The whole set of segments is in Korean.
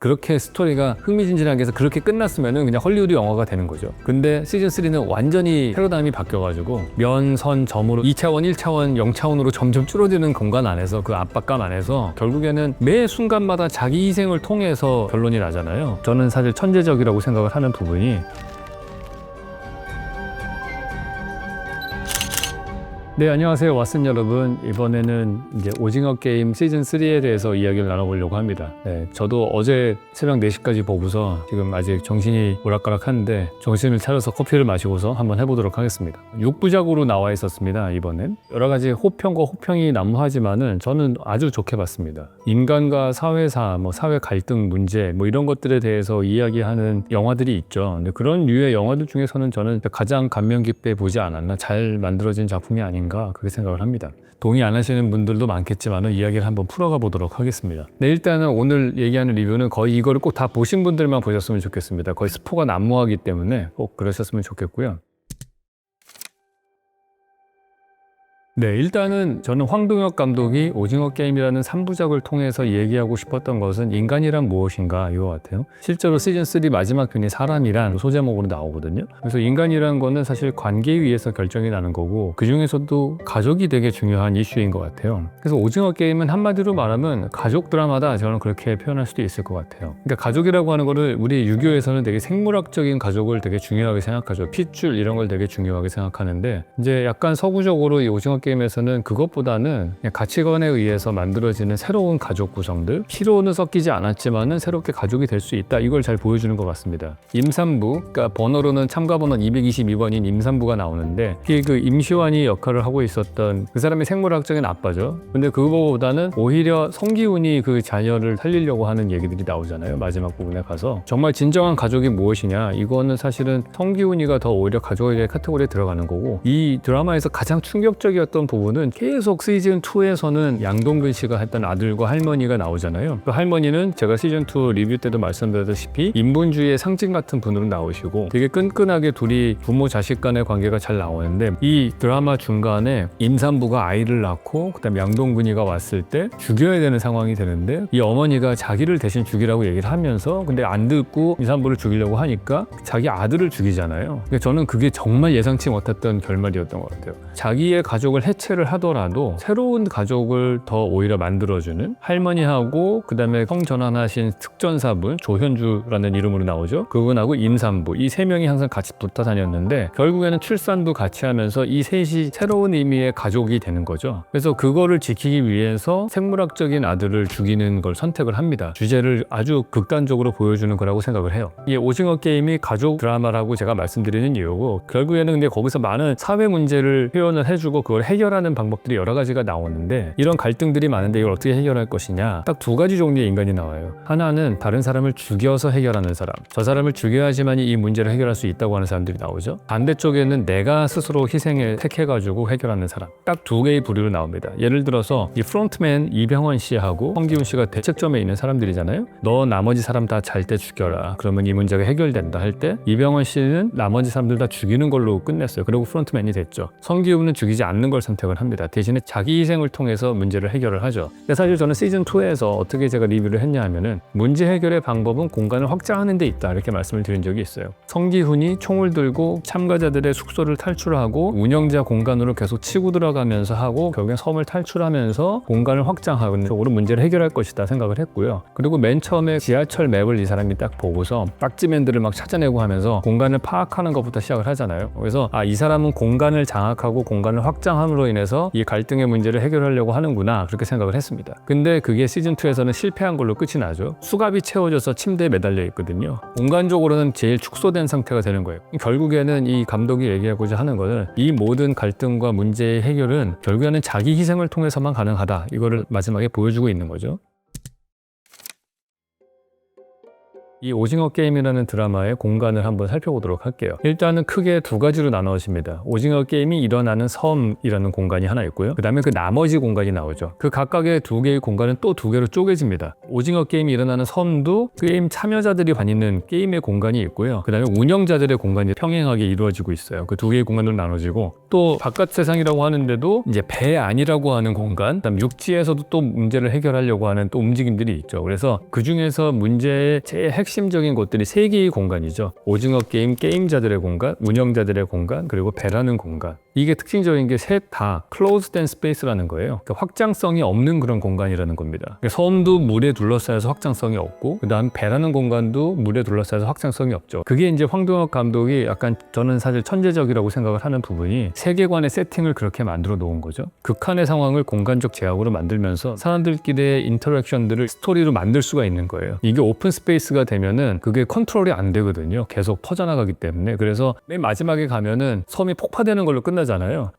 그렇게 스토리가 흥미진진하게 해서 그렇게 끝났으면은 그냥 헐리우드 영화가 되는 거죠. 근데 시즌 3는 완전히 패러다임이 바뀌어가지고 면, 선, 점으로 2차원, 1차원, 0차원으로 점점 줄어드는 공간 안에서 그 압박감 안에서 결국에는 매 순간마다 자기 희생을 통해서 결론이 나잖아요. 저는 사실 천재적이라고 생각을 하는 부분이 네, 안녕하세요. 왓슨 여러분. 이번에는 이제 오징어 게임 시즌 3에 대해서 이야기를 나눠보려고 합니다. 네, 저도 어제 새벽 4시까지 보고서 지금 아직 정신이 오락가락한데 정신을 차려서 커피를 마시고서 한번 해보도록 하겠습니다. 6부작으로 나와 있었습니다. 이번엔 여러 가지 호평과 호평이 난무하지만은 저는 아주 좋게 봤습니다. 인간과 사회사, 사회 갈등 문제 이런 것들에 대해서 이야기하는 영화들이 있죠. 근데 그런 류의 영화들 중에서는 저는 가장 감명 깊게 보지 않았나, 잘 만들어진 작품이 아닌가 그렇게 생각을 합니다. 동의 안 하시는 분들도 많겠지만 이야기를 한번 풀어가 보도록 하겠습니다. 네, 일단은 오늘 얘기하는 리뷰는 거의 이거를 꼭 다 보신 분들만 보셨으면 좋겠습니다. 거의 스포가 난무하기 때문에 꼭 그러셨으면 좋겠고요. 네, 일단은 저는 황동혁 감독이 오징어 게임이라는 3부작을 통해서 얘기하고 싶었던 것은 인간이란 무엇인가 이거 같아요. 실제로 시즌 3 마지막 편이 사람이란 소제목으로 나오거든요. 그래서 인간이란 거는 사실 관계에 의해서 결정이 나는 거고 그 중에서도 가족이 되게 중요한 이슈인 것 같아요. 그래서 오징어 게임은 한마디로 말하면 가족 드라마다, 저는 그렇게 표현할 수도 있을 것 같아요. 그러니까 가족이라고 하는 거를 우리 유교에서는 되게 생물학적인 가족을 되게 중요하게 생각하죠. 핏줄 이런 걸 되게 중요하게 생각하는데 이제 약간 서구적으로 이 오징어 게임에서는 그것보다는 그냥 가치관에 의해서 만들어지는 새로운 가족 구성들, 피로는 섞이지 않았지만은 새롭게 가족이 될 수 있다, 이걸 잘 보여주는 것 같습니다. 임산부, 그러니까 번호로는 참가번호 222번인 임산부가 나오는데 이게 그 임시완이 역할을 하고 있었던 그 사람이 생물학적인 아빠죠. 근데 그거보다는 오히려 성기훈이 그 자녀를 살리려고 하는 얘기들이 나오잖아요. 마지막 부분에 가서 정말 진정한 가족이 무엇이냐, 이거는 사실은 성기훈이가 더 오히려 가족의 카테고리에 들어가는 거고, 이 드라마에서 가장 충격적이었던 부분은 계속 시즌 2에서는 양동근 씨가 했던 아들과 할머니가 나오잖아요. 그 할머니는 제가 시즌 2 리뷰 때도 말씀드렸다시피 인본주의의 상징 같은 분으로 나오시고 되게 끈끈하게 둘이 부모 자식 간의 관계가 잘 나오는데, 이 드라마 중간에 임산부가 아이를 낳고 그다음에 양동근이가 왔을 때 죽여야 되는 상황이 되는데 이 어머니가 자기를 대신 죽이라고 얘기를 하면서 근데 안 듣고 임산부를 죽이려고 하니까 자기 아들을 죽이잖아요. 그러니까 저는 그게 정말 예상치 못했던 결말이었던 것 같아요. 자기의 가족을 해체를 하더라도 새로운 가족을 더 오히려 만들어주는 할머니하고 그다음에 성전환하신 특전사분 조현주라는 이름으로 나오죠. 그분하고 임산부, 이 세 명이 항상 같이 붙어 다녔는데 결국에는 출산도 같이 하면서 이 셋이 새로운 의미의 가족이 되는 거죠. 그래서 그거를 지키기 위해서 생물학적인 아들을 죽이는 걸 선택을 합니다. 주제를 아주 극단적으로 보여주는 거라고 생각을 해요. 이 오징어 게임이 가족 드라마라고 제가 말씀드리는 이유고, 결국에는 근데 거기서 많은 사회 문제를 표현을 해주고 그걸 해결하는 방법들이 여러 가지가 나오는데, 이런 갈등들이 많은데 이걸 어떻게 해결할 것이냐, 딱 두 가지 종류의 인간이 나와요. 하나는 다른 사람을 죽여서 해결하는 사람, 저 사람을 죽여야지만 이 문제를 해결할 수 있다고 하는 사람들이 나오죠. 반대쪽에는 내가 스스로 희생을 택해가지고 해결하는 사람, 딱 두 개의 부류로 나옵니다. 예를 들어서 이 프론트맨 이병헌 씨하고 성기훈 씨가 대책점에 있는 사람들이잖아요. 너 나머지 사람 다 잘 때 죽여라, 그러면 이 문제가 해결된다 할 때 이병헌 씨는 나머지 사람들 다 죽이는 걸로 끝냈어요. 그리고 프론트맨이 됐죠. 성기훈은 죽이지 않는 걸 선택을 합니다. 대신에 자기 희생을 통해서 문제를 해결을 하죠. 근데 사실 저는 시즌 2에서 어떻게 제가 리뷰를 했냐 하면은, 문제 해결의 방법은 공간을 확장하는 데 있다, 이렇게 말씀을 드린 적이 있어요. 성기훈이 총을 들고 참가자들의 숙소를 탈출하고 운영자 공간으로 계속 치고 들어가면서 하고 결국엔 섬을 탈출하면서 공간을 확장하는 쪽으로 문제를 해결할 것이다 생각을 했고요. 그리고 맨 처음에 지하철 맵을 이 사람이 딱 보고서 딱지맨들을 막 찾아내고 하면서 공간을 파악하는 것부터 시작을 하잖아요. 그래서 이 사람은 공간을 장악하고 공간을 확장함으로 인해서 이 갈등의 문제를 해결하려고 하는구나, 그렇게 생각을 했습니다. 근데 그게 시즌2에서는 실패한 걸로 끝이 나죠. 수갑이 채워져서 침대에 매달려 있거든요. 공간적으로는 제일 축소된 상태가 되는 거예요. 결국에는 이 감독이 얘기하고자 하는 것은 이 모든 갈등과 문제의 해결은 결국에는 자기 희생을 통해서만 가능하다, 이거를 마지막에 보여주고 있는 거죠. 이 오징어 게임이라는 드라마의 공간을 한번 살펴보도록 할게요. 일단은 크게 두 가지로 나눠집니다. 오징어 게임이 일어나는 섬이라는 공간이 하나 있고요. 그 다음에 그 나머지 공간이 나오죠. 그 각각의 두 개의 공간은 또 두 개로 쪼개집니다. 오징어 게임이 일어나는 섬도 게임 참여자들이 다니는 게임의 공간이 있고요. 그 다음에 운영자들의 공간이 평행하게 이루어지고 있어요. 그 두 개의 공간으로 나눠지고, 또 바깥 세상이라고 하는데도 이제 배 안이라고 하는 공간, 그다음 육지에서도 또 문제를 해결하려고 하는 또 움직임들이 있죠. 그래서 그 중에서 문제의 제일 핵심적인 것들이 세 개의 공간이죠. 오징어 게임 게임자들의 공간, 운영자들의 공간, 그리고 배라는 공간. 이게 특징적인 게 셋 다 closed and space라는 거예요. 그러니까 확장성이 없는 그런 공간이라는 겁니다. 그러니까 섬도 물에 둘러싸여서 확장성이 없고, 그 다음 배라는 공간도 물에 둘러싸여서 확장성이 없죠. 그게 이제 황동혁 감독이 약간, 저는 사실 천재적이라고 생각을 하는 부분이, 세계관의 세팅을 그렇게 만들어 놓은 거죠. 극한의 상황을 공간적 제약으로 만들면서 사람들끼리의 인터랙션들을 스토리로 만들 수가 있는 거예요. 이게 오픈 스페이스가 되면은 그게 컨트롤이 안 되거든요. 계속 퍼져나가기 때문에. 그래서 맨 마지막에 가면은 섬이 폭파되는 걸로 끝나잖아요.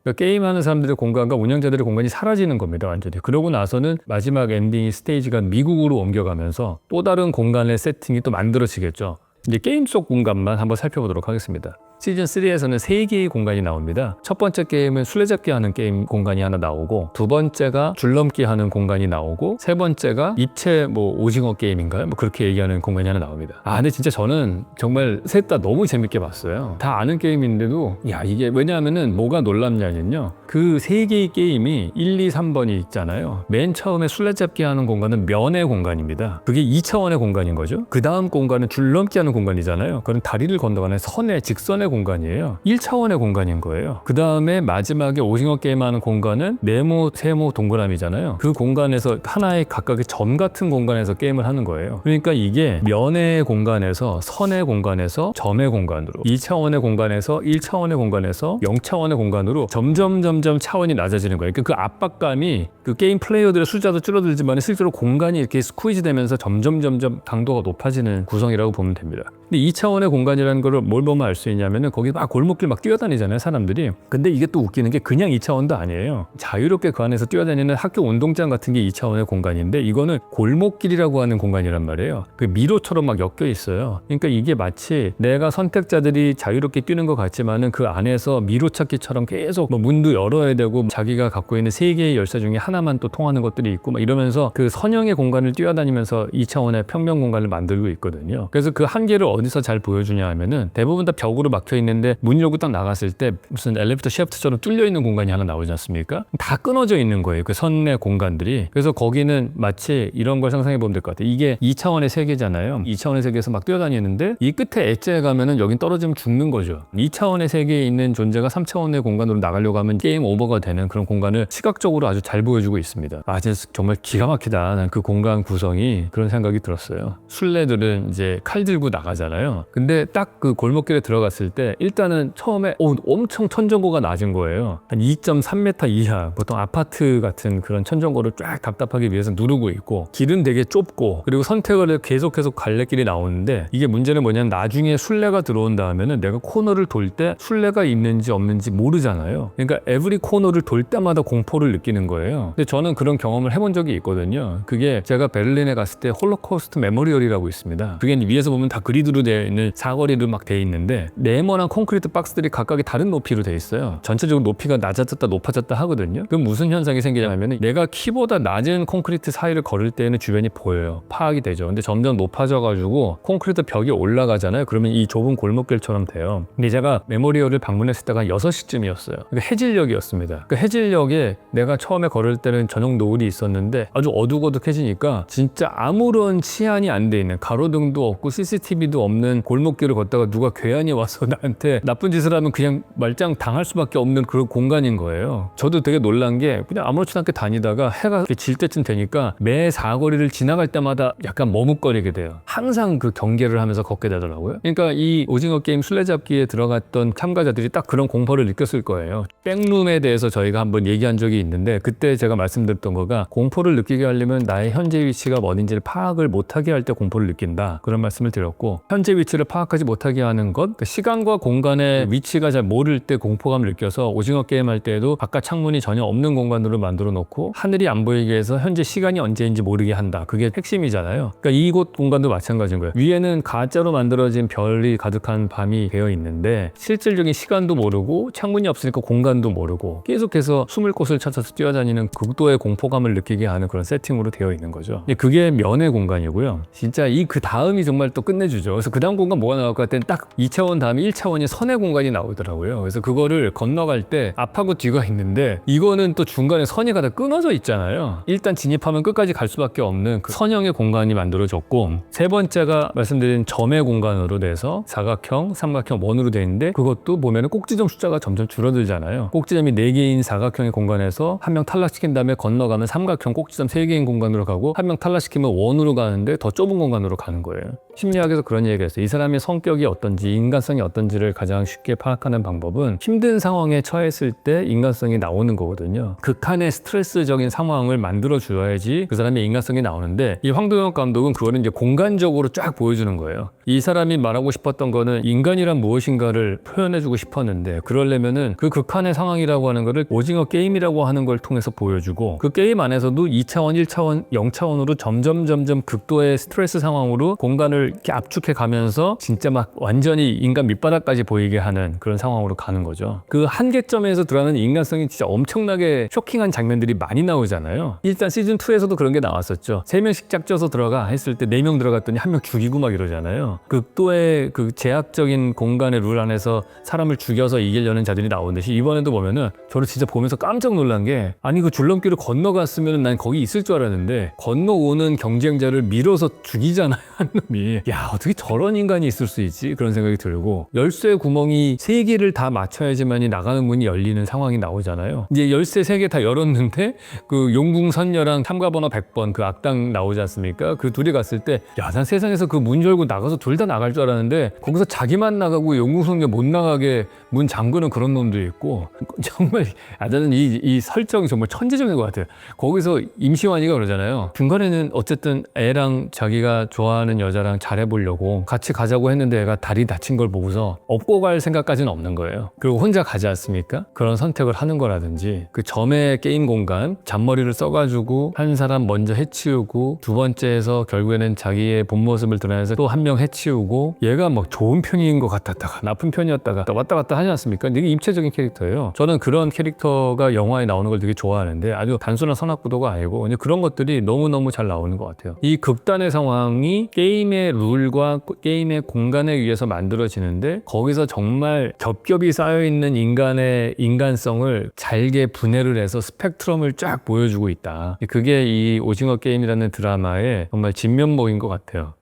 그러니까 게임하는 사람들의 공간과 운영자들의 공간이 사라지는 겁니다, 완전히. 그러고 나서는 마지막 엔딩 스테이지가 미국으로 옮겨가면서 또 다른 공간의 세팅이 또 만들어지겠죠. 이제 게임 속 공간만 한번 살펴보도록 하겠습니다. 시즌 3에서는 3개의 공간이 나옵니다. 첫 번째 게임은 술래잡기 하는 게임 공간이 하나 나오고, 두 번째가 줄넘기 하는 공간이 나오고, 세 번째가 입체 오징어 게임인가요? 그렇게 얘기하는 공간이 하나 나옵니다. 근데 진짜 저는 정말 셋 다 너무 재밌게 봤어요. 다 아는 게임인데도, 이게 왜냐하면은 뭐가 놀랍냐면요, 그 3개의 게임이 1, 2, 3번이 있잖아요. 맨 처음에 술래잡기 하는 공간은 면의 공간입니다. 그게 2차원의 공간인 거죠. 그 다음 공간은 줄넘기 하는 공간이잖아요. 그건 다리를 건너가는 선의 직선의 공간이에요. 1차원의 공간인 거예요. 그 다음에 마지막에 오징어 게임하는 공간은 네모, 세모, 동그라미잖아요. 그 공간에서 하나의 각각의 점 같은 공간에서 게임을 하는 거예요. 그러니까 이게 면의 공간에서, 선의 공간에서, 점의 공간으로, 2차원의 공간에서 1차원의 공간에서 0차원의 공간으로 점점 차원이 낮아지는 거예요. 그러니까 그 압박감이 그 게임 플레이어들의 숫자도 줄어들지만 실제로 공간이 이렇게 스퀴즈 되면서 점점 강도가 높아지는 구성이라고 보면 됩니다. 근데 2차원의 공간이라는 거를 뭘 보면 알 수 있냐면은, 거기 막 골목길 막 뛰어다니잖아요, 사람들이. 근데 이게 또 웃기는 게 그냥 2차원도 아니에요. 자유롭게 그 안에서 뛰어다니는 학교 운동장 같은 게 2차원의 공간인데, 이거는 골목길이라고 하는 공간이란 말이에요. 그 미로처럼 막 엮여 있어요. 그러니까 이게 마치 내가 선택자들이 자유롭게 뛰는 것 같지만은 그 안에서 미로찾기처럼 계속 문도 열어야 되고, 자기가 갖고 있는 3개의 열쇠 중에 하나만 또 통하는 것들이 있고, 막 이러면서 그 선형의 공간을 뛰어다니면서 2차원의 평면 공간을 만들고 있거든요. 그래서 그 한계를 어디서 잘 보여주냐 하면은, 대부분 다 벽으로 막혀 있는데 문 열고 딱 나갔을 때 무슨 엘리베이터 샤프트처럼 뚫려 있는 공간이 하나 나오지 않습니까? 다 끊어져 있는 거예요, 그 선의 공간들이. 그래서 거기는 마치 이런 걸 상상해 보면 될 것 같아요. 이게 2차원의 세계잖아요. 2차원의 세계에서 막 뛰어다니는데 이 끝에 엣지에 가면은 여긴 떨어지면 죽는 거죠. 2차원의 세계에 있는 존재가 3차원의 공간으로 나가려고 하면 게임 오버가 되는 그런 공간을 시각적으로 아주 잘 보여주고 있습니다. 진짜 정말 기가 막히다. 난 그 공간 구성이, 그런 생각이 들었어요. 술래들은 이제 칼 들고 나가잖아요. 근데 딱 그 골목길에 들어갔을 때 일단은 처음에 엄청 천정고가 낮은 거예요. 한 2.3m 이하, 보통 아파트 같은 그런 천정고를 쫙 답답하게 위해서 누르고 있고, 길은 되게 좁고, 그리고 선택을 계속해서 갈래길이 나오는데, 이게 문제는 뭐냐면 나중에 술래가 들어온 다음에는 내가 코너를 돌 때 술래가 있는지 없는지 모르잖아요. 그러니까 에브리 코너를 돌 때마다 공포를 느끼는 거예요. 근데 저는 그런 경험을 해본 적이 있거든요. 그게 제가 베를린에 갔을 때 홀로코스트 메모리얼이라고 있습니다. 그게 위에서 보면 다 그리드로 되어 있는 사거리로 막 되어 있는데, 네모난 콘크리트 박스들이 각각이 다른 높이로 되어 있어요. 전체적으로 높이가 낮아졌다 높아졌다 하거든요. 그럼 무슨 현상이 생기냐면, 내가 키보다 낮은 콘크리트 사이를 걸을 때는 주변이 보여요. 파악이 되죠. 근데 점점 높아져가지고 콘크리트 벽이 올라가잖아요. 그러면 이 좁은 골목길처럼 돼요. 근데 제가 메모리얼을 방문했을 때가 6시쯤이었어요. 그러니까 해질녘이었습니다. 그 해질녘에 내가 처음에 걸을 때는 저녁 노을이 있었는데 아주 어둑어둑해지니까 진짜 아무런 치안이 안 돼 있는, 가로등도 없고 CCTV도 없는 골목길을 걷다가 누가 괴한이 와서 나한테 나쁜 짓을 하면 그냥 말짱 당할 수밖에 없는 그런 공간인 거예요. 저도 되게 놀란 게, 그냥 아무렇지도 않게 다니다가 해가 질 때쯤 되니까 매 사거리를 지나갈 때마다 약간 머뭇거리게 돼요. 항상 그 경계를 하면서 걷게 되더라고요. 그러니까 이 오징어 게임 술래잡기에 들어갔던 참가자들이 딱 그런 공포를 느꼈을 거예요. 백룸에 대해서 저희가 한번 얘기한 적이 있는데, 그때 제가 말씀드렸던 거가, 공포를 느끼게 하려면 나의 현재 위치가 어딘지를 파악을 못하게 할 때 공포를 느낀다, 그런 말씀을 드렸고, 현재 위치를 파악하지 못하게 하는 것, 그러니까 시간과 공간의 위치가 잘 모를 때 공포감을 느껴서 오징어 게임 할 때에도 바깥 창문이 전혀 없는 공간으로 만들어 놓고 하늘이 안 보이게 해서 현재 시간이 언제인지 모르게 한다. 그게 핵심이잖아요. 그러니까 이곳 공간도 마찬가지인 거예요. 위에는 가짜로 만들어진 별이 가득한 밤이 되어 있는데 실질적인 시간도 모르고 창문이 없으니까 공간도 모르고 계속해서 숨을 곳을 찾아서 뛰어다니는 극도의 공포감을 느끼게 하는 그런 세팅으로 되어 있는 거죠. 그게 면의 공간이고요. 진짜 이 그 다음이 정말 또 끝내주죠. 그래서 그 다음 공간 뭐가 나올 것 같을 땐 딱 2차원 다음에 1차원이 선의 공간이 나오더라고요. 그래서 그거를 건너갈 때 앞하고 뒤가 있는데 이거는 또 중간에 선이 가다 끊어져 있잖아요. 일단 진입하면 끝까지 갈 수밖에 없는 그 선형의 공간이 만들어졌고, 세 번째가 말씀드린 점의 공간으로 돼서 사각형, 삼각형, 원으로 되어 있는데 그것도 보면은 꼭지점 숫자가 점점 줄어들잖아요. 꼭지점이 4개인 사각형의 공간에서 한 명 탈락시킨 다음에 건너가면 삼각형 꼭지점 3개인 공간으로 가고 한 명 탈락시키면 원으로 가는데 더 좁은 공간으로 가는 거예요. 심리학에서 그런 얘기가 있어요. 이 사람의 성격이 어떤지, 인간성이 어떤지를 가장 쉽게 파악하는 방법은 힘든 상황에 처했을 때 인간성이 나오는 거거든요. 극한의 스트레스적인 상황을 만들어 줘야지 그 사람의 인간성이 나오는데, 이 황동혁 감독은 그거는 이제 공간적으로 쫙 보여주는 거예요. 이 사람이 말하고 싶었던 거는 인간이란 무엇인가를 표현해주고 싶었는데, 그러려면은 그 극한의 상황이라고 하는 거를 오징어 게임이라고 하는 걸 통해서 보여주고, 그 게임 안에서도 2차원, 1차원, 0차원으로 점점 극도의 스트레스 상황으로 공간을 이렇게 압축해 가면서 진짜 막 완전히 인간 밑바닥까지 보이게 하는 그런 상황으로 가는 거죠. 그 한계점에서 드러나는 인간성이 진짜 엄청나게 쇼킹한 장면들이 많이 나오잖아요. 일단 시즌2에서도 그런 게 나왔었죠. 3명씩 짝져서 들어가 했을 때 4명 들어갔더니 1명 죽이고 막 이러잖아요. 극도의 그 제약적인 공간의 룰 안에서 사람을 죽여서 이기려는 자들이 나오듯이, 이번에도 보면은 저를 진짜 보면서 깜짝 놀란 게, 아니 그 줄넘기를 건너갔으면 난 거기 있을 줄 알았는데 건너오는 경쟁자를 밀어서 죽이잖아요, 한 놈이. 야, 어떻게 저런 인간이 있을 수 있지? 그런 생각이 들고, 열쇠 구멍이 3개를 다 맞춰야지만이 나가는 문이 열리는 상황이 나오잖아요. 이제 열쇠 3개 다 열었는데 그 용궁선녀랑 참가번호 100번 그 악당 나오지 않습니까? 그 둘이 갔을 때, 야, 난 세상에서 그 문 열고 나가서 둘 다 나갈 줄 알았는데 거기서 자기만 나가고 용궁선녀 못 나가게 문 잠그는 그런 놈도 있고, 정말 저는 이 설정이 정말 천재적인 것 같아요. 거기서 임시완이가 그러잖아요. 중간에는 어쨌든 애랑 자기가 좋아하는 여자랑 잘해보려고 같이 가자고 했는데 애가 다리 다친 걸 보고서 업고 갈 생각까지는 없는 거예요. 그리고 혼자 가지 않습니까? 그런 선택을 하는 거라든지, 그 점의 게임 공간, 잔머리를 써가지고 한 사람 먼저 해치우고 두 번째에서 결국에는 자기의 본 모습을 드러내서 또 한 명 해치우고, 얘가 뭐 좋은 편인 것 같았다가 나쁜 편이었다가 왔다 갔다 하지 않습니까? 되게 입체적인 캐릭터예요. 저는 그런 캐릭터가 영화에 나오는 걸 되게 좋아하는데, 아주 단순한 선악구도가 아니고 그런 것들이 너무너무 잘 나오는 것 같아요. 이 극단의 상황이 게임의 룰과 게임의 공간에 의해서 만들어지는데, 거기서 정말 겹겹이 쌓여있는 인간의 인간성을 잘게 분해를 해서 스펙트럼을 쫙 보여주고 있다. 그게 이 오징어 게임이라는 드라마의 정말 진면목인 것 같아요.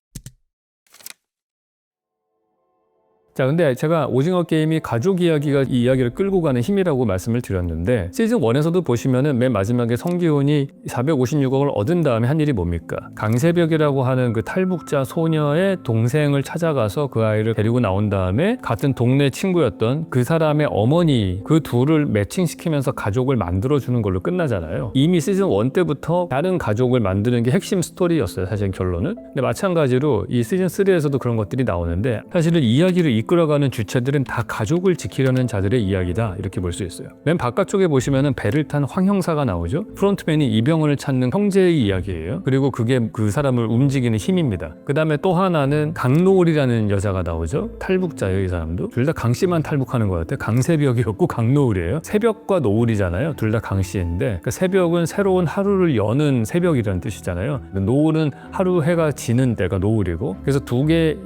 자, 근데 제가 오징어 게임이 가족 이야기가 이 이야기를 끌고 가는 힘이라고 말씀을 드렸는데, 시즌 1에서도 보시면은 맨 마지막에 성기훈이 456억을 얻은 다음에 한 일이 뭡니까? 강세벽이라고 하는 그 탈북자 소녀의 동생을 찾아가서 그 아이를 데리고 나온 다음에 같은 동네 친구였던 그 사람의 어머니, 그 둘을 매칭시키면서 가족을 만들어주는 걸로 끝나잖아요. 이미 시즌 1 때부터 다른 가족을 만드는 게 핵심 스토리였어요, 사실 결론은. 근데 마찬가지로 이 시즌 3에서도 그런 것들이 나오는데, 사실은 이야기를 이끌어가는 주체들은 다 가족을 지키려는 자들의 이야기다, 이렇게 볼 수 있어요. 맨 바깥쪽에 보시면은 배를 탄 황 형사가 나오죠. 프론트맨이 이병헌을 찾는 형제의 이야기예요. 그리고 그게 그 사람을 움직이는 힘입니다. 그 다음에 또 하나는 강노을이라는 여자가 나오죠. 탈북자예요, 이 사람도. 둘 다 강씨만 탈북하는 것 같아요. 강새벽이었고 강노을이에요. 새벽과 노을이잖아요. 둘 다 강씨인데, 그러니까 새벽은 새로운 하루를 여는 새벽이라는 뜻이잖아요. 노을은 하루 해가 지는 때가 노을이고, 그래서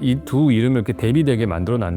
이 두 이름을 이렇게 대비되게 만들어 놨는데,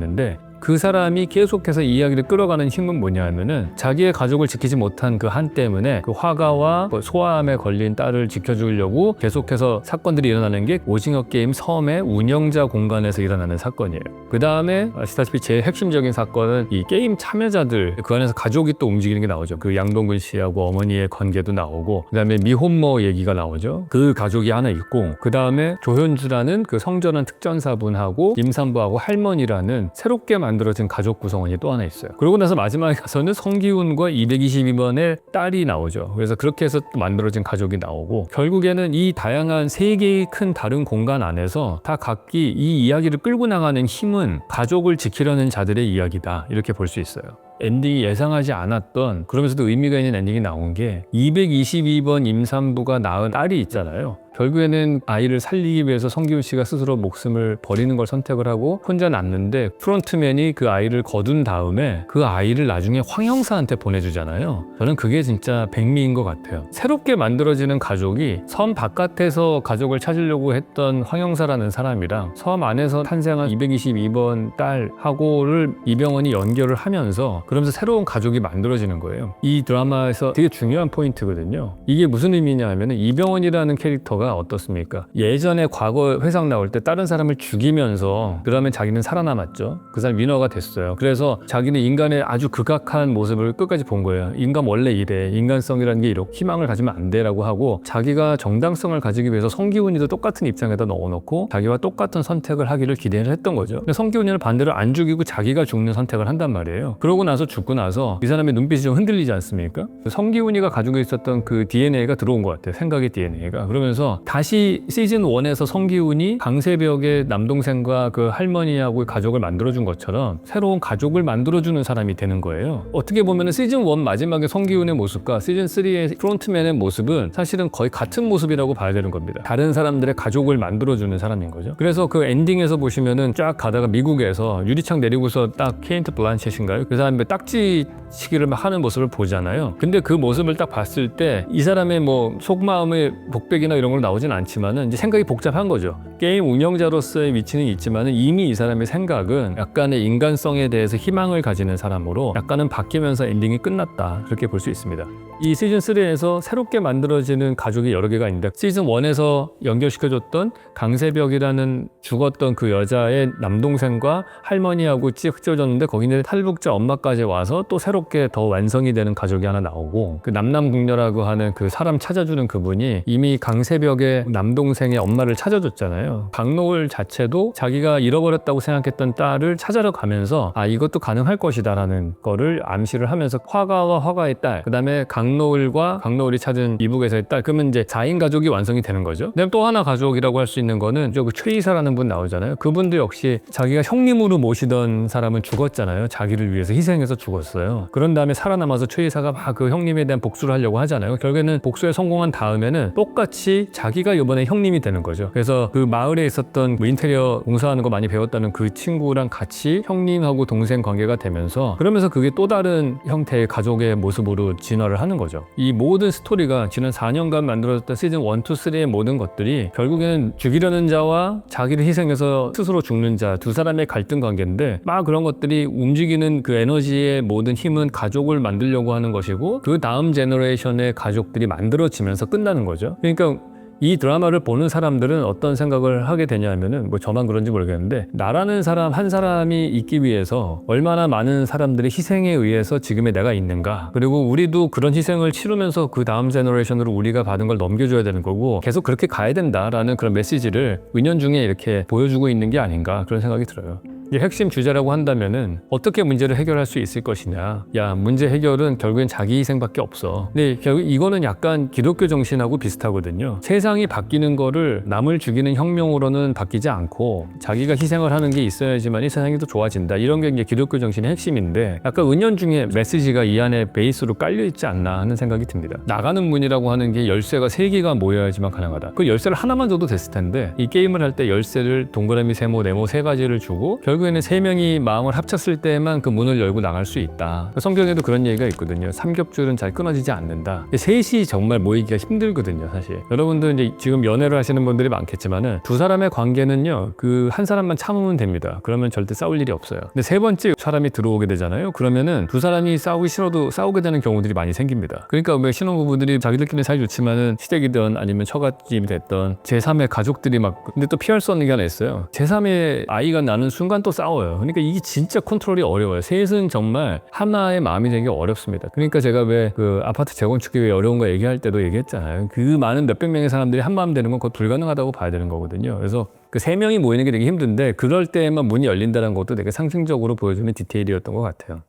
그 사람이 계속해서 이 이야기를 끌어가는 힘은 뭐냐면은, 자기의 가족을 지키지 못한 그 한 때문에 그 화가와 소아암에 걸린 딸을 지켜주려고 계속해서 사건들이 일어나는 게 오징어 게임 섬의 운영자 공간에서 일어나는 사건이에요. 그 다음에 아시다시피 제일 핵심적인 사건은 이 게임 참여자들, 그 안에서 가족이 또 움직이는 게 나오죠. 그 양동근 씨하고 어머니의 관계도 나오고, 그 다음에 미혼모 얘기가 나오죠. 그 가족이 하나 있고, 그 다음에 조현주라는 그 성전환 특전사분하고 임산부하고 할머니라는 새롭게 만든 만들어진 가족 구성원이 또 하나 있어요. 그러고 나서 마지막에 가서는 성기훈과 222번의 딸이 나오죠. 그래서 그렇게 해서 또 만들어진 가족이 나오고, 결국에는 이 다양한 세 개의 큰 다른 공간 안에서 다 각기 이 이야기를 끌고 나가는 힘은 가족을 지키려는 자들의 이야기다, 이렇게 볼 수 있어요. 엔딩이 예상하지 않았던, 그러면서도 의미가 있는 엔딩이 나온 게 222번 임산부가 낳은 딸이 있잖아요. 결국에는 아이를 살리기 위해서 성기훈 씨가 스스로 목숨을 버리는 걸 선택을 하고 혼자 낳는데, 프론트맨이 그 아이를 거둔 다음에 그 아이를 나중에 황 형사한테 보내주잖아요. 저는 그게 진짜 백미인 것 같아요. 새롭게 만들어지는 가족이 섬 바깥에서 가족을 찾으려고 했던 황 형사라는 사람이랑 섬 안에서 탄생한 222번 딸하고를 이병헌이 연결을 하면서, 그러면서 새로운 가족이 만들어지는 거예요. 이 드라마에서 되게 중요한 포인트거든요. 이게 무슨 의미냐 하면은, 이병헌이라는 캐릭터가 어떻습니까? 예전에 과거 회상 나올 때 다른 사람을 죽이면서 그러면 자기는 살아남았죠. 그 사람 위너가 됐어요. 그래서 자기는 인간의 아주 극악한 모습을 끝까지 본 거예요. 인간 원래 이래, 인간성이라는 게 이렇게 희망을 가지면 안 돼라고 하고, 자기가 정당성을 가지기 위해서 성기훈이도 똑같은 입장에다 넣어놓고 자기와 똑같은 선택을 하기를 기대를 했던 거죠. 근데 성기훈이는 반대로 안 죽이고 자기가 죽는 선택을 한단 말이에요. 그러고 나서 죽고 나서 이 사람의 눈빛이 좀 흔들리지 않습니까? 성기훈이가 가지고 있었던 그 DNA가 들어온 것 같아요. 생각의 DNA가. 그러면서 다시 시즌 1에서 성기훈이 강세벽의 남동생과 그 할머니하고 가족을 만들어준 것처럼 새로운 가족을 만들어주는 사람이 되는 거예요. 어떻게 보면 시즌 1 마지막에 성기훈의 모습과 시즌 3의 프론트맨의 모습은 사실은 거의 같은 모습이라고 봐야 되는 겁니다. 다른 사람들의 가족을 만들어주는 사람인 거죠. 그래서 그 엔딩에서 보시면은 쫙 가다가 미국에서 유리창 내리고서 딱 케인트 블란쳇인가요? 그 사람의 딱지 치기를 막 하는 모습을 보잖아요. 근데 그 모습을 딱 봤을 때 이 사람의 뭐 속마음의 복백이나 이런 걸 나오진 않지만은 이제 생각이 복잡한 거죠. 게임 운영자로서의 위치는 있지만은 이미 이 사람의 생각은 약간의 인간성에 대해서 희망을 가지는 사람으로 약간은 바뀌면서 엔딩이 끝났다, 그렇게 볼 수 있습니다. 이 시즌 3에서 새롭게 만들어지는 가족이 여러 개가 있는데, 시즌 1에서 연결시켜줬던 강세벽이라는 죽었던 그 여자의 남동생과 할머니하고 찢어졌는데 거기는 탈북자 엄마까지 와서 또 새롭게 더 완성이 되는 가족이 하나 나오고, 그 남남궁녀라고 하는 그 사람 찾아주는 그분이 이미 강세벽의 남동생의 엄마를 찾아줬잖아요. 강노을 자체도 자기가 잃어버렸다고 생각했던 딸을 찾아러 가면서 아, 이것도 가능할 것이다 라는 거를 암시를 하면서, 화가와 화가의 딸, 그 다음에 강노을과 강노을이 찾은 이북에서의 딸, 그러면 이제 4인 가족이 완성이 되는 거죠. 그다음에 또 하나 가족이라고 할 수 있는 거는 저 최이사라는 분 나오잖아요. 그분도 역시 자기가 형님으로 모시던 사람은 죽었잖아요. 자기를 위해서 희생해서 죽었어요. 그런 다음에 살아남아서 최이사가 막 그 형님에 대한 복수를 하려고 하잖아요. 결국에는 복수에 성공한 다음에는 똑같이 자기가 이번에 형님이 되는 거죠. 그래서 그 마을에 있었던 뭐 인테리어 공사하는 거 많이 배웠다는 그 친구랑 같이 형님하고 동생 관계가 되면서, 그러면서 그게 또 다른 형태의 가족의 모습으로 진화를 하는 거죠. 이 모든 스토리가 지난 4년간 만들어졌던 시즌 1, 2, 3의 모든 것들이 결국에는 죽이려는 자와 자기를 희생해서 스스로 죽는 자, 두 사람의 갈등 관계인데, 막 그런 것들이 움직이는 그 에너지의 모든 힘은 가족을 만들려고 하는 것이고, 그 다음 제너레이션의 가족들이 만들어지면서 끝나는 거죠. 그러니까 이 드라마를 보는 사람들은 어떤 생각을 하게 되냐면은, 뭐 저만 그런지 모르겠는데, 나라는 사람 한 사람이 있기 위해서 얼마나 많은 사람들의 희생에 의해서 지금의 내가 있는가, 그리고 우리도 그런 희생을 치르면서 그 다음 제너레이션으로 우리가 받은 걸 넘겨줘야 되는 거고 계속 그렇게 가야 된다라는 그런 메시지를 은연중에 이렇게 보여주고 있는 게 아닌가, 그런 생각이 들어요. 이 핵심 주제라고 한다면은 어떻게 문제를 해결할 수 있을 것이냐. 야, 문제 해결은 결국엔 자기 희생밖에 없어. 근데 결국 이거는 약간 기독교 정신하고 비슷하거든요. 세상이 바뀌는 거를 남을 죽이는 혁명으로는 바뀌지 않고 자기가 희생을 하는 게 있어야지만 이 세상이 더 좋아진다. 이런 게 이제 기독교 정신의 핵심인데, 약간 은연중에 메시지가 이 안에 베이스로 깔려 있지 않나 하는 생각이 듭니다. 나가는 문이라고 하는 게 열쇠가 3개가 모여야지만 가능하다. 그 열쇠를 하나만 줘도 됐을 텐데, 이 게임을 할 때 열쇠를 동그라미, 세모, 네모 3가지를 주고 결국에는 3명이 마음을 합쳤을 때만 그 문을 열고 나갈 수 있다. 성경에도 그런 얘기가 있거든요. 삼겹줄은 잘 끊어지지 않는다. 셋이 정말 모이기가 힘들거든요, 사실. 여러분들 이제 지금 연애를 하시는 분들이 많겠지만은 두 사람의 관계는요, 그 한 사람만 참으면 됩니다. 그러면 절대 싸울 일이 없어요. 근데 세 번째 사람이 들어오게 되잖아요. 그러면은 두 사람이 싸우기 싫어도 싸우게 되는 경우들이 많이 생깁니다. 그러니까 왜 신혼부부들이 자기들끼리 사이 좋지만은 시댁이든 아니면 처갓집이 됐던 제3의 가족들이 막, 근데 또 피할 수 없는 게 하나 있어요. 제3의 아이가 나는 순간 또 싸워요. 그러니까 이게 진짜 컨트롤이 어려워요. 셋은 정말 하나의 마음이 되기 어렵습니다. 그러니까 제가 왜 그 아파트 재건축이 왜 어려운 거 얘기할 때도 얘기했잖아요. 그 많은 몇백 명의 사람들이 한 마음 되는 건 거의 불가능하다고 봐야 되는 거거든요. 그래서 그 세 명이 모이는 게 되게 힘든데 그럴 때에만 문이 열린다는 것도 되게 상징적으로 보여주는 디테일이었던 것 같아요.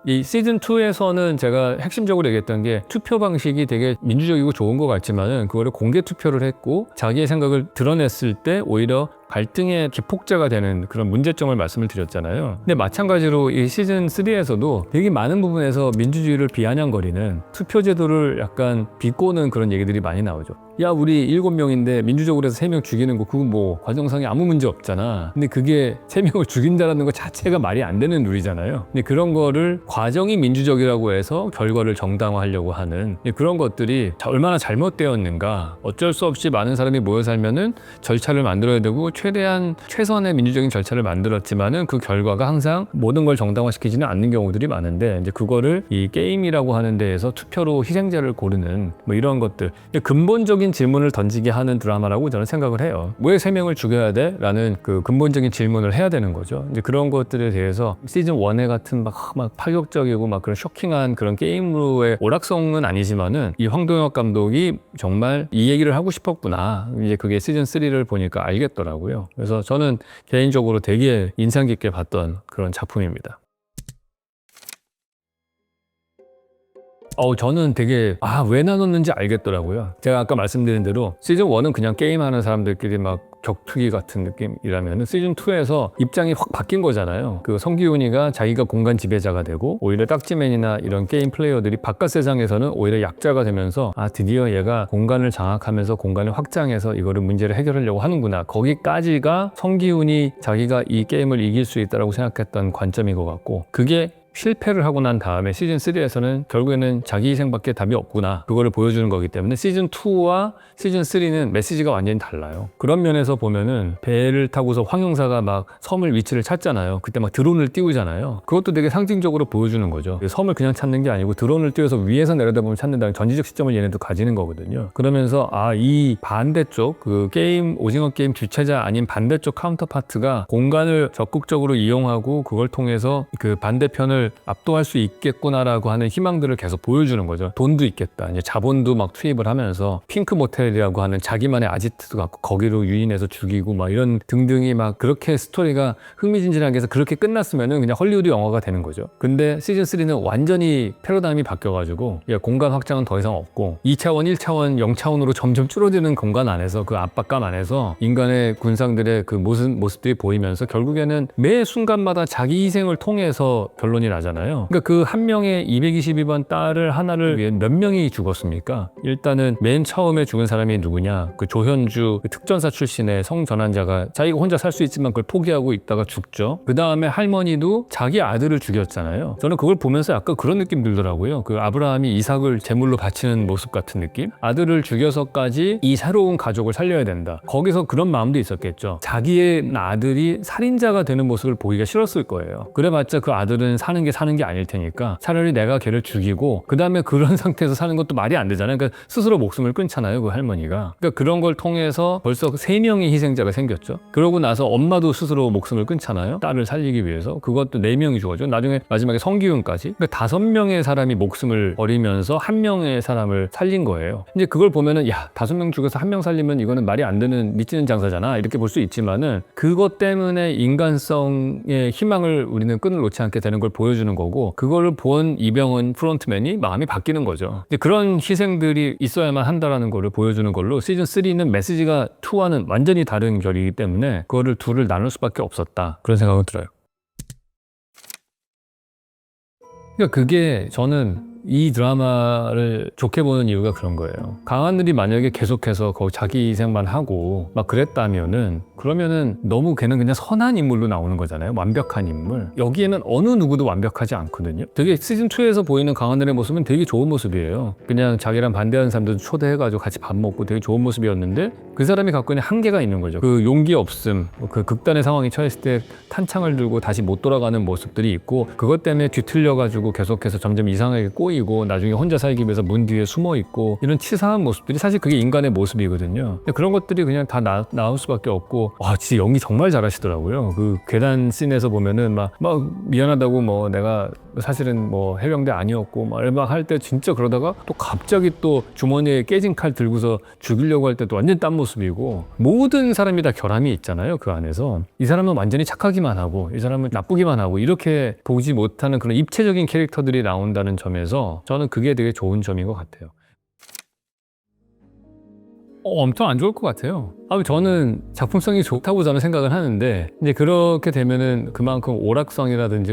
이 시즌2에서는 제가 핵심적으로 얘기했던 게 투표 방식이 되게 민주적이고 좋은 것 같지만은 그거를 공개 투표를 했고 자기의 생각을 드러냈을 때 오히려 갈등의 기폭제가 되는 그런 문제점을 말씀을 드렸잖아요. 근데 마찬가지로 이 시즌3에서도 되게 많은 부분에서 민주주의를 비아냥거리는 투표 제도를 약간 비꼬는 그런 얘기들이 많이 나오죠. 야, 우리 7명인데 민주적으로 해서 3명 죽이는 거 그거 뭐 과정상에 아무 문제 없잖아. 근데 그게 3명을 죽인다라는 것 자체가 말이 안 되는 룰이잖아요. 근데 그런 거를 과정이 민주적이라고 해서 결과를 정당화하려고 하는 그런 것들이 얼마나 잘못되었는가. 어쩔 수 없이 많은 사람이 모여 살면은 절차를 만들어야 되고 최대한 최선의 민주적인 절차를 만들었지만은 그 결과가 항상 모든 걸 정당화시키지는 않는 경우들이 많은데 이제 그거를 이 게임이라고 하는 데에서 투표로 희생자를 고르는 뭐 이런 것들 근본적인 질문을 던지게 하는 드라마라고 저는 생각을 해요. 왜 3명을 죽여야 돼? 라는 그 근본적인 질문을 해야 되는 거죠. 이제 그런 것들에 대해서 시즌 1에 같은 막 파격적이고 막 그런 쇼킹한 그런 게임으로의 오락성은 아니지만은 이 황동혁 감독이 정말 이 얘기를 하고 싶었구나. 이제 그게 시즌 3를 보니까 알겠더라고요. 그래서 저는 개인적으로 되게 인상 깊게 봤던 그런 작품입니다. 저는 되게 왜 나눴는지 알겠더라고요. 제가 아까 말씀드린 대로 시즌 1은 그냥 게임하는 사람들끼리 막 격투기 같은 느낌이라면 시즌 2에서 입장이 확 바뀐 거잖아요. 그 성기훈이가 자기가 공간 지배자가 되고 오히려 딱지맨이나 이런 게임 플레이어들이 바깥 세상에서는 오히려 약자가 되면서 드디어 얘가 공간을 장악하면서 공간을 확장해서 이거를 문제를 해결하려고 하는구나. 거기까지가 성기훈이 자기가 이 게임을 이길 수 있다고 생각했던 관점인 것 같고 그게 실패를 하고 난 다음에 시즌 3에서는 결국에는 자기 희생밖에 답이 없구나 그거를 보여주는 거기 때문에 시즌 2와 시즌 3는 메시지가 완전히 달라요. 그런 면에서 보면은 배를 타고서 황용사가 막 섬을 위치를 찾잖아요. 그때 막 드론을 띄우잖아요. 그것도 되게 상징적으로 보여주는 거죠. 섬을 그냥 찾는 게 아니고 드론을 띄워서 위에서 내려다보면 찾는다는 전지적 시점을 얘네도 가지는 거거든요. 그러면서 이 반대쪽 그 게임 오징어 게임 주체자 아닌 반대쪽 카운터파트가 공간을 적극적으로 이용하고 그걸 통해서 그 반대편을 압도할 수 있겠구나라고 하는 희망들을 계속 보여주는 거죠. 돈도 있겠다. 이제 자본도 막 투입을 하면서 핑크 모텔이라고 하는 자기만의 아지트도 갖고 거기로 유인해서 죽이고 막 이런 등등이 막 그렇게 스토리가 흥미진진하게 해서 그렇게 끝났으면은 그냥 헐리우드 영화가 되는 거죠. 근데 시즌 3는 완전히 패러다임이 바뀌어가지고 공간 확장은 더 이상 없고 2차원, 1차원, 0차원으로 점점 줄어드는 공간 안에서 그 압박감 안에서 인간의 군상들의 그 모습들이 보이면서 결국에는 매 순간마다 자기 희생을 통해서 결론이 나잖아요. 그러니까 그 한 명의 222번 딸을 하나를 위해 몇 명이 죽었습니까? 일단은 맨 처음에 죽은 사람이 누구냐? 그 조현주 그 특전사 출신의 성전환자가 자기가 혼자 살 수 있지만 그걸 포기하고 있다가 죽죠. 그 다음에 할머니도 자기 아들을 죽였잖아요. 저는 그걸 보면서 약간 그런 느낌 들더라고요. 그 아브라함이 이삭을 제물로 바치는 모습 같은 느낌? 아들을 죽여서까지 이 새로운 가족을 살려야 된다. 거기서 그런 마음도 있었겠죠. 자기의 아들이 살인자가 되는 모습을 보기가 싫었을 거예요. 그래봤자 그 아들은 사는 게 아닐 테니까 차라리 내가 걔를 죽이고 그 다음에 그런 상태에서 사는 것도 말이 안 되잖아요. 그러니까 스스로 목숨을 끊잖아요, 그 할머니가. 그러니까 그런 걸 통해서 벌써 3명의 희생자가 생겼죠. 그러고 나서 엄마도 스스로 목숨을 끊잖아요, 딸을 살리기 위해서. 그것도 4명이 죽었죠. 나중에 마지막에 성기훈까지. 그러니까 5명의 사람이 목숨을 버리면서 1명의 사람을 살린 거예요. 이제 그걸 보면은 5명 죽여서 1명 살리면 이거는 말이 안 되는 미치는 장사잖아, 이렇게 볼 수 있지만은 그것 때문에 인간성의 희망을 우리는 끈을 놓지 않게 되는 걸 보여주는 거고, 그거를 본 이병헌 프론트맨이 마음이 바뀌는 거죠. 근데 그런 희생들이 있어야만 한다라는 거를 보여주는 걸로 시즌 3는 메시지가 2와는 완전히 다른 결이기 때문에 그거를 둘을 나눌 수밖에 없었다, 그런 생각은 들어요. 그러니까 그게 저는 이 드라마를 좋게 보는 이유가 그런 거예요. 강하늘이 만약에 계속해서 거기 자기 희생만 하고 막 그러면은 너무 걔는 그냥 선한 인물로 나오는 거잖아요. 완벽한 인물. 여기에는 어느 누구도 완벽하지 않거든요. 되게 시즌2에서 보이는 강하늘의 모습은 되게 좋은 모습이에요. 그냥 자기랑 반대하는 사람들 초대해가지고 같이 밥 먹고 되게 좋은 모습이었는데 그 사람이 갖고 있는 한계가 있는 거죠. 그 용기 없음, 그 극단의 상황에 처했을 때 탄창을 들고 다시 못 돌아가는 모습들이 있고, 그것 때문에 뒤틀려가지고 계속해서 점점 이상하게 꼬이는 꼬이고 나중에 혼자 살기 위해서 문 뒤에 숨어 있고 이런 치사한 모습들이 사실 그게 인간의 모습이거든요. 근데 그런 것들이 그냥 다 나올 수밖에 없고 와 진짜 연기 정말 잘하시더라고요. 그 계단 씬에서 보면은 막 미안하다고 뭐 내가 사실은 뭐 해병대 아니었고 막 할 때 진짜 그러다가 또 갑자기 또 주머니에 깨진 칼 들고서 죽이려고 할 때 또 완전 딴 모습이고 모든 사람이 다 결함이 있잖아요. 그 안에서 이 사람은 완전히 착하기만 하고 이 사람은 나쁘기만 하고 이렇게 보지 못하는 그런 입체적인 캐릭터들이 나온다는 점에서 저는 그게 되게 좋은 점인 것 같아요. 엄청 안 좋을 것 같아요. 저는 작품성이 좋다고 저는 생각을 하는데 이제 그렇게 되면은 그만큼 오락성이라든지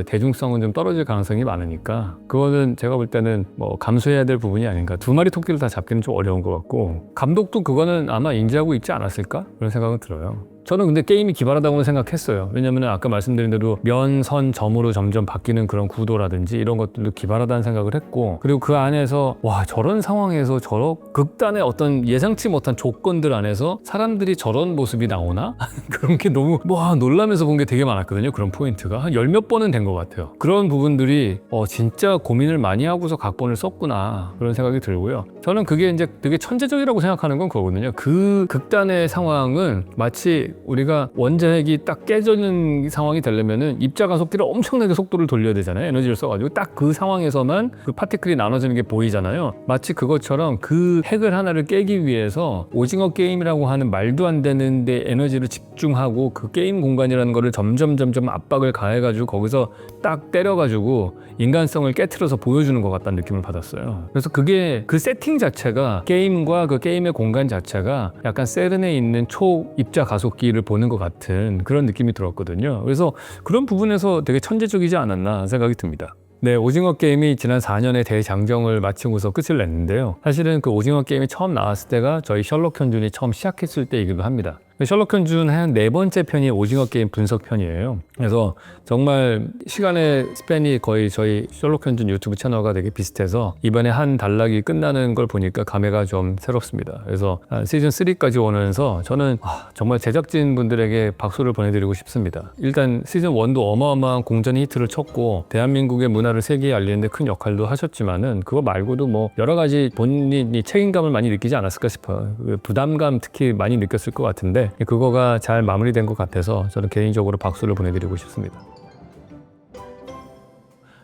대중성은 좀 떨어질 가능성이 많으니까 그거는 제가 볼 때는 뭐 감수해야 될 부분이 아닌가. 두 마리 토끼를 다 잡기는 좀 어려운 것 같고 감독도 그거는 아마 인지하고 있지 않았을까 그런 생각은 들어요. 저는 근데 게임이 기발하다고는 생각했어요. 왜냐면 아까 말씀드린 대로 면, 선, 점으로 점점 바뀌는 그런 구도라든지 이런 것들도 기발하다는 생각을 했고 그리고 그 안에서 와 저런 상황에서 저런 극단의 어떤 예상치 못한 조건들 안에서 사람들이 저런 모습이 나오나? 그런 게 너무 놀라면서 본 게 되게 많았거든요. 그런 포인트가 한 열 몇 번은 된 것 같아요. 그런 부분들이 진짜 고민을 많이 하고서 각본을 썼구나 그런 생각이 들고요. 저는 그게 이제 되게 천재적이라고 생각하는 건 그거거든요. 그 극단의 상황은 마치 우리가 원자핵이 딱 깨지는 상황이 되려면은 입자 가속기를 엄청나게 속도를 돌려야 되잖아요. 에너지를 써가지고 딱 그 상황에서만 그 파티클이 나눠지는 게 보이잖아요. 마치 그것처럼 그 핵을 하나를 깨기 위해서 오징어 게임이라고 하는 말도 안 되는데 에너지를 집중하고 그 게임 공간이라는 거를 점점 압박을 가해가지고 거기서 딱 때려가지고 인간성을 깨트려서 보여주는 것 같다는 느낌을 받았어요. 그래서 그게 그 세팅 자체가 게임과 그 게임의 공간 자체가 약간 세른에 있는 초입자 가속기를 보는 것 같은 그런 느낌이 들었거든요. 그래서 그런 부분에서 되게 천재적이지 않았나 생각이 듭니다. 네, 오징어 게임이 지난 4년의 대장정을 마치고서 끝을 냈는데요. 사실은 그 오징어 게임이 처음 나왔을 때가 저희 셜록 현준이 처음 시작했을 때이기도 합니다. 셜록 현준 한 4번째 편이 오징어 게임 분석 편이에요. 그래서 정말 시간의 스팬이 거의 저희 셜록 현준 유튜브 채널과 되게 비슷해서 이번에 한 단락이 끝나는 걸 보니까 감회가 좀 새롭습니다. 그래서 시즌 3까지 오면서 저는 정말 제작진 분들에게 박수를 보내드리고 싶습니다. 일단 시즌 1도 어마어마한 공전 히트를 쳤고 대한민국의 문화를 세계에 알리는데 큰 역할도 하셨지만은 그거 말고도 뭐 여러 가지 본인이 책임감을 많이 느끼지 않았을까 싶어요. 부담감 특히 많이 느꼈을 것 같은데 그거가 잘 마무리된 것 같아서 저는 개인적으로 박수를 보내드리고 싶습니다.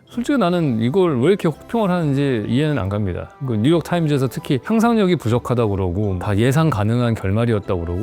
솔직히 나는 이걸 왜 이렇게 혹평을 하는지 이해는 안 갑니다. 뉴욕타임즈에서 특히 상상력이 부족하다고 그러고 다 예상 가능한 결말이었다고 그러고